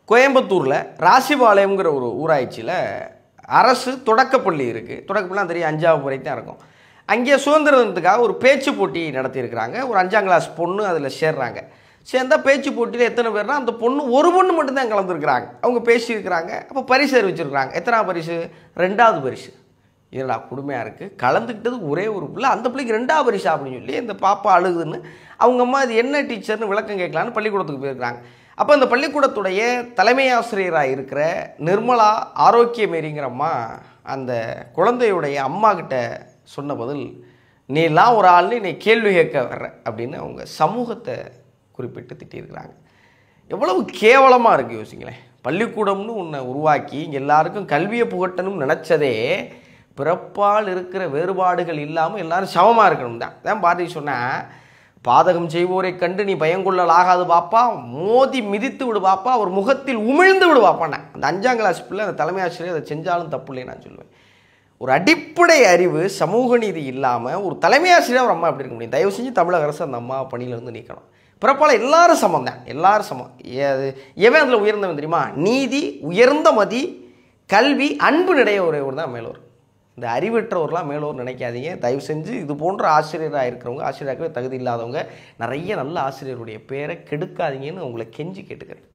கோயம்புத்தூரில் ராசிபாளையம்ங்கிற ஒரு ஊராட்சியில் அரசு தொடக்கப்பள்ளி இருக்குது. தொடக்கப்பள்ளிலாம் தெரியும், 5ஆவது வரைக்கும் தான் இருக்கும். அங்கே சுதந்திர தினத்துக்காக ஒரு பேச்சு போட்டி நடத்தியிருக்கிறாங்க. ஒரு 5ஆம் கிளாஸ் பொண்ணு அதில் சேர்றாங்க. சேர்ந்தால் பேச்சு போட்டியில் எத்தனை பேர்னா அந்த பொண்ணு ஒரு பொண்ணு மட்டும்தான் கலந்துருக்குறாங்க. அவங்க பேசியிருக்கிறாங்க. அப்போ பரிசு அறிவிச்சிருக்கிறாங்க. எத்தனாவது பரிசு? 2வது பரிசு. இதடா கொடுமையாக இருக்குது, கலந்துக்கிட்டது ஒரே ஒரு பிள்ளை, அந்த பிள்ளைக்கு 2வது பரிசு அப்படின்னு சொல்லி இந்த பாப்பா அழுகுதுன்னு அவங்க அம்மா இது என்ன டீச்சர்னு விளக்கம் கேட்கலான்னு பள்ளிக்கூடத்துக்கு போயிருக்கிறாங்க. அப்போ அந்த பள்ளிக்கூடத்துடைய தலைமை ஆசிரியராக இருக்கிற நிர்மலா ஆரோக்கியமேரிங்கிற அம்மா அந்த குழந்தையுடைய அம்மா கிட்ட சொன்ன பதில், நீலாம் ஒரு ஆள்னு நீ கேள்வி கேட்க வர்ற அப்படின்னு அவங்க சமூகத்தை குறிப்பிட்டு திட்டியிருக்கிறாங்க. எவ்வளவு கேவலமாக இருக்குது யோசிங்களேன். பள்ளிக்கூடம்னு ஒன்றை உருவாக்கி எல்லாருக்கும் கல்வியை புகட்டணும்னு நினச்சதே பிறப்பால் இருக்கிற வேறுபாடுகள் இல்லாமல் எல்லாரும் சமமாக இருக்கணும் தான். தான் பாரதி சொன்னால், பாதகம் செய்வோரை கண்டு நீ பயங்கொள்ளல் ஆகாது பாப்பா, மோதி மிதித்து விடு பாப்பா, அவர் முகத்தில் உமிழ்ந்து விடு பாப்பாண்ணே. அந்த 5ஆம் கிளாஸ் பிள்ளை அந்த தலைமை ஆசிரியர் அதை செஞ்சாலும் தப்பு இல்லைன்னு நான் சொல்லுவேன். ஒரு அடிப்படை அறிவு சமூக நீதி இல்லாமல் ஒரு தலைமை ஆசிரியர் ஒரு அம்மா எப்படி இருக்க முடியும்? தயவு செஞ்சு தமிழக அரசு அந்த அம்மா பணியிலேருந்து நீக்கணும். பிறப்பால் எல்லாரும் சமம் தான், எல்லாரும் சமம். எவன் அதில் உயர்ந்தவன் தெரியுமா? நீதி, உயர்ந்த மதி, கல்வி, அன்பு நிறைய ஒரேவர் தான் மேலோர். இந்த அறிவற்றவர்களாம் மேலோர் நினைக்காதீங்க. தயவு செஞ்சு இது போன்ற ஆசிரியராக இருக்கிறவங்க, ஆசிரியராகவே தகுதி இல்லாதவங்க, நிறைய நல்ல ஆசிரியருடைய பேரை கெடுக்காதீங்கன்னு உங்களை கெஞ்சி கேட்டுக்கிறேன்.